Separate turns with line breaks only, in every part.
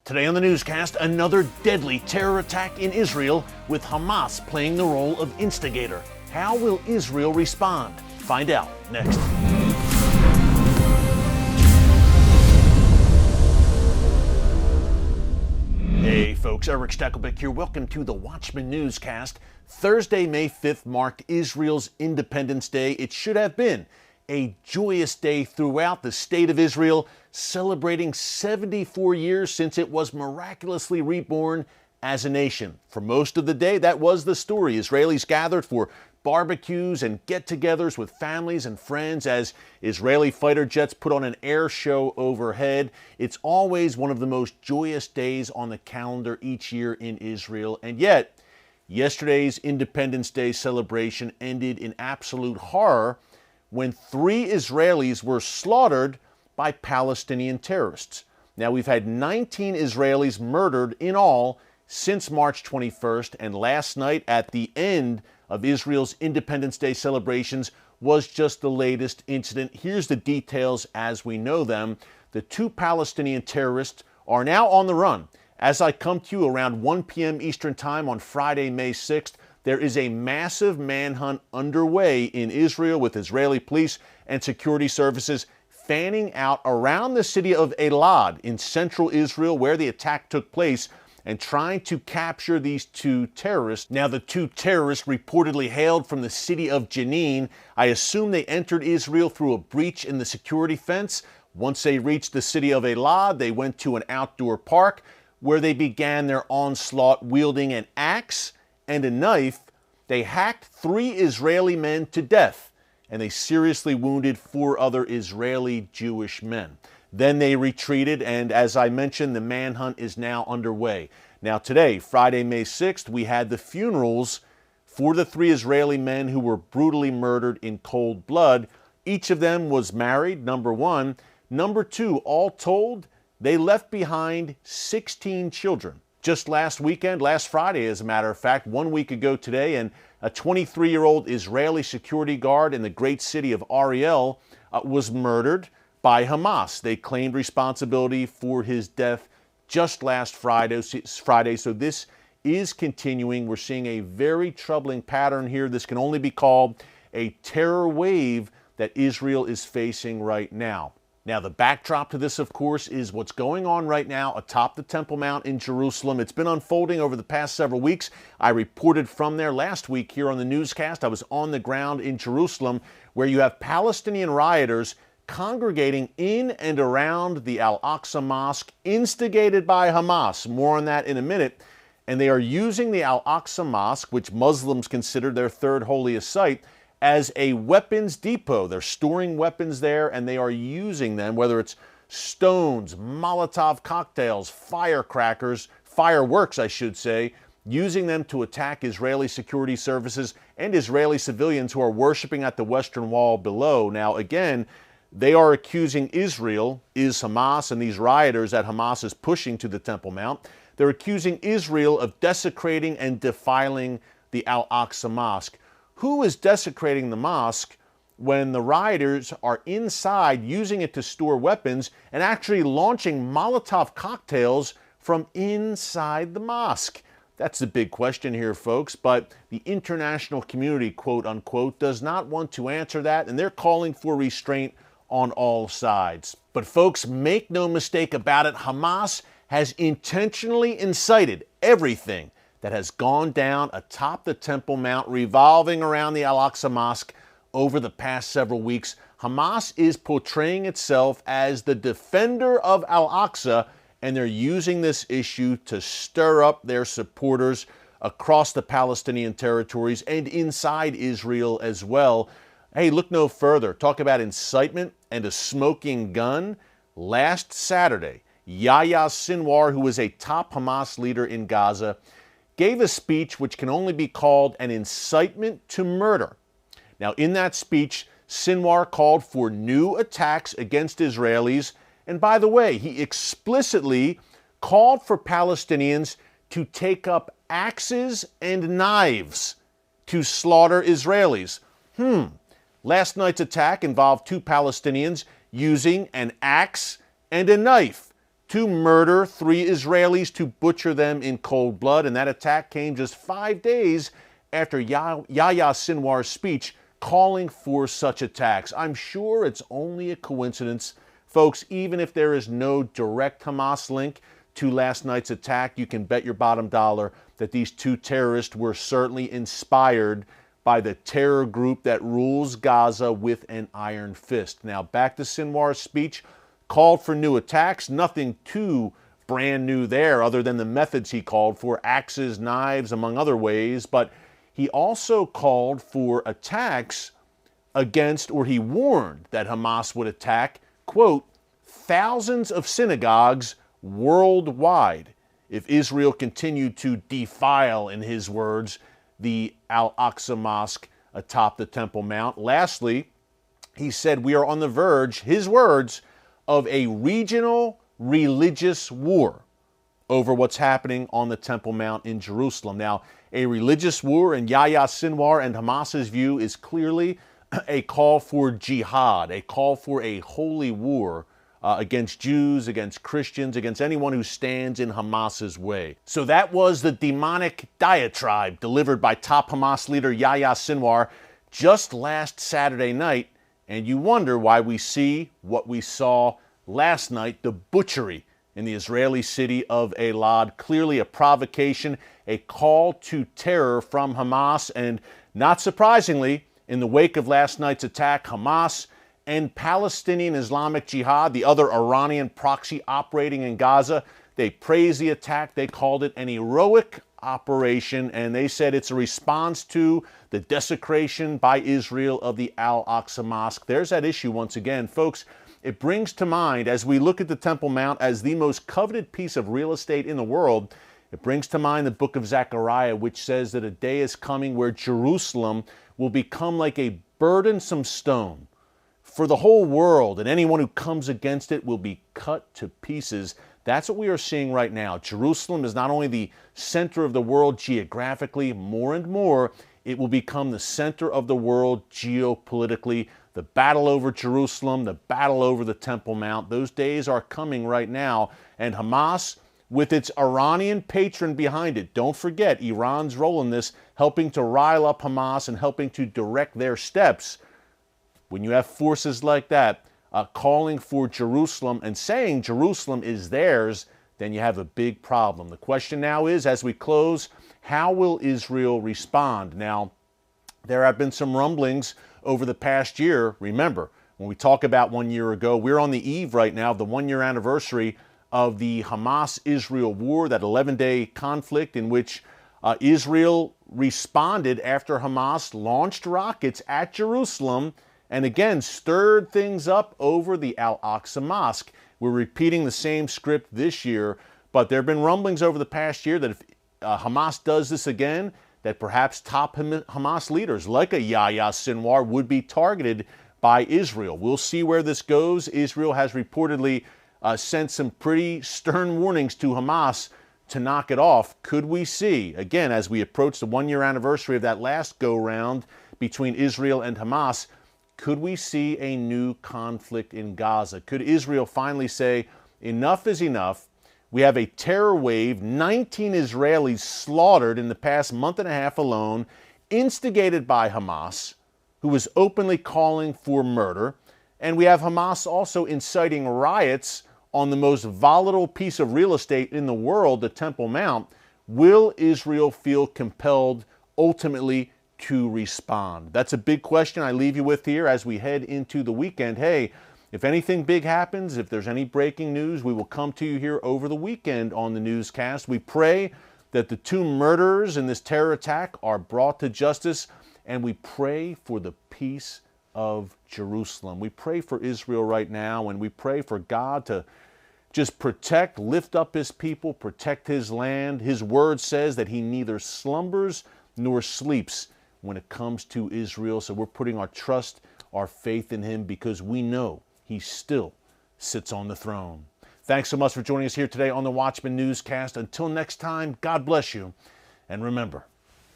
Today on the newscast, another deadly terror attack in Israel with Hamas playing the role of instigator. How will Israel respond? Find out next. Hey folks, Erick Stakelbeck here. Welcome to the Watchman Newscast. Thursday, May 5th marked Israel's Independence Day. It should have been a joyous day throughout the state of Israel, celebrating 74 years since it was miraculously reborn as a nation. For most of the day, that was the story. Israelis gathered for barbecues and get-togethers with families and friends as Israeli fighter jets put on an air show overhead. It's always one of the most joyous days on the calendar each year in Israel. And yet, yesterday's Independence Day celebration ended in absolute horror when 3 Israelis were slaughtered by Palestinian terrorists. Now, we've had 19 Israelis murdered in all since March 21st, and last night at the end of Israel's Independence Day celebrations was just the latest incident. Here's the details as we know them. The 2 Palestinian terrorists are now on the run. As I come to you around 1 p.m. Eastern Time on Friday, May 6th, there is a massive manhunt underway in Israel with Israeli police and security services fanning out around the city of Elad in central Israel where the attack took place and trying to capture these 2 terrorists. Now, the 2 terrorists reportedly hailed from the city of Jenin. I assume they entered Israel through a breach in the security fence. Once they reached the city of Elad, they went to an outdoor park where they began their onslaught wielding an axe and a knife. They hacked 3 Israeli men to death, and they seriously wounded 4 other Israeli Jewish men. Then they retreated, and as I mentioned, the manhunt is now underway. Now today, Friday, May 6th, we had the funerals for the 3 Israeli men who were brutally murdered in cold blood. Each of them was married, number 1. Number 2, all told, they left behind 16 children. Just last weekend, last Friday as a matter of fact, 1 week ago today, and a 23-year-old Israeli security guard in the great city of Ariel was murdered by Hamas. They claimed responsibility for his death just last Friday. So this is continuing. We're seeing a very troubling pattern here. This can only be called a terror wave that Israel is facing right now. Now, the backdrop to this, of course, is what's going on right now atop the Temple Mount in Jerusalem. It's been unfolding over the past several weeks. I reported from there last week here on the newscast. I was on the ground in Jerusalem where you have Palestinian rioters congregating in and around the Al-Aqsa Mosque, instigated by Hamas. More on that in a minute. And they are using the Al-Aqsa Mosque, which Muslims consider their 3rd holiest site, as a weapons depot. They're storing weapons there, and they are using them, whether it's stones, Molotov cocktails, firecrackers, fireworks, I should say, using them to attack Israeli security services and Israeli civilians who are worshiping at the Western Wall below. Now, again, they are accusing Israel, is Hamas, and these rioters that Hamas is pushing to the Temple Mount, they're accusing Israel of desecrating and defiling the Al-Aqsa Mosque. Who is desecrating the mosque when the rioters are inside using it to store weapons and actually launching Molotov cocktails from inside the mosque? That's the big question here, folks, but the international community, quote unquote, does not want to answer that, and they're calling for restraint on all sides. But folks, make no mistake about it, Hamas has intentionally incited everything that has gone down atop the Temple Mount, revolving around the Al-Aqsa Mosque over the past several weeks. Hamas is portraying itself as the defender of Al-Aqsa, and they're using this issue to stir up their supporters across the Palestinian territories and inside Israel as well. Hey, look no further. Talk about incitement and a smoking gun. Last Saturday, Yahya Sinwar, who is a top Hamas leader in Gaza, gave a speech which can only be called an incitement to murder. Now, in that speech, Sinwar called for new attacks against Israelis, and by the way, he explicitly called for Palestinians to take up axes and knives to slaughter Israelis. Last night's attack involved 2 Palestinians using an axe and a knife to murder 3 Israelis, to butcher them in cold blood. And that attack came just 5 days after Yahya Sinwar's speech calling for such attacks. I'm sure it's only a coincidence, folks, even if there is no direct Hamas link to last night's attack, you can bet your bottom dollar that these 2 terrorists were certainly inspired by the terror group that rules Gaza with an iron fist. Now, back to Sinwar's speech, called for new attacks. Nothing too brand new there other than the methods he called for, axes, knives, among other ways. But he also called for attacks against, or he warned that Hamas would attack, quote, thousands of synagogues worldwide if Israel continued to defile, in his words, the Al-Aqsa Mosque atop the Temple Mount. Lastly, he said we are on the verge, his words, of a regional religious war over what's happening on the Temple Mount in Jerusalem. Now, a religious war in Yahya Sinwar and Hamas's view is clearly a call for jihad, a call for a holy war against Jews, against Christians, against anyone who stands in Hamas's way. So that was the demonic diatribe delivered by top Hamas leader Yahya Sinwar just last Saturday night, and you wonder why we see what we saw last night, the butchery in the Israeli city of Elad. Clearly a provocation, a call to terror from Hamas, and not surprisingly, in the wake of last night's attack, Hamas and Palestinian Islamic Jihad, the other Iranian proxy operating in Gaza, they praised the attack. They called it an heroic operation, and they said it's a response to the desecration by Israel of the Al-Aqsa Mosque. There's that issue once again. Folks, it brings to mind, as we look at the Temple Mount as the most coveted piece of real estate in the world, it brings to mind the book of Zechariah, which says that a day is coming where Jerusalem will become like a burdensome stone for the whole world, and anyone who comes against it will be cut to pieces. That's what we are seeing right now. Jerusalem is not only the center of the world geographically, more and more, it will become the center of the world geopolitically. The battle over Jerusalem, the battle over the Temple Mount, those days are coming right now. And Hamas, with its Iranian patron behind it, don't forget Iran's role in this, helping to rile up Hamas and helping to direct their steps. When you have forces like that calling for Jerusalem and saying Jerusalem is theirs, then you have a big problem. The question now is, as we close, how will Israel respond? Now, there have been some rumblings over the past year. Remember, when we talk about 1 year ago, we're on the eve right now of the 1-year anniversary of the Hamas-Israel war, that 11-day conflict in which Israel responded after Hamas launched rockets at Jerusalem and again stirred things up over the Al-Aqsa Mosque. We're repeating the same script this year, but there have been rumblings over the past year that if Hamas does this again, that perhaps top Hamas leaders like a Yahya Sinwar would be targeted by Israel. We'll see where this goes. Israel has reportedly sent some pretty stern warnings to Hamas to knock it off. Could we see, again, as we approach the 1-year anniversary of that last go-round between Israel and Hamas, could we see a new conflict in Gaza? Could Israel finally say, enough is enough? We have a terror wave, 19 Israelis slaughtered in the past month and a half alone, instigated by Hamas, who is openly calling for murder. And we have Hamas also inciting riots on the most volatile piece of real estate in the world, the Temple Mount. Will Israel feel compelled ultimately to respond? That's a big question I leave you with here as we head into the weekend. Hey, if anything big happens, if there's any breaking news, we will come to you here over the weekend on the newscast. We pray that the 2 murderers in this terror attack are brought to justice, and we pray for the peace of Jerusalem. We pray for Israel right now, and we pray for God to just protect, lift up his people, protect his land. His word says that he neither slumbers nor sleeps when it comes to Israel. So we're putting our trust, our faith in him, because we know he still sits on the throne. Thanks so much for joining us here today on the Watchman Newscast. Until next time, God bless you. And remember,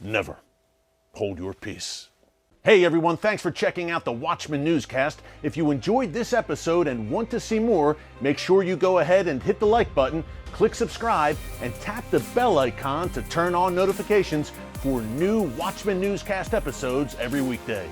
never hold your peace. Hey everyone, thanks for checking out the Watchman Newscast. If you enjoyed this episode and want to see more, make sure you go ahead and hit the like button, click subscribe, and tap the bell icon to turn on notifications for new Watchman Newscast episodes every weekday.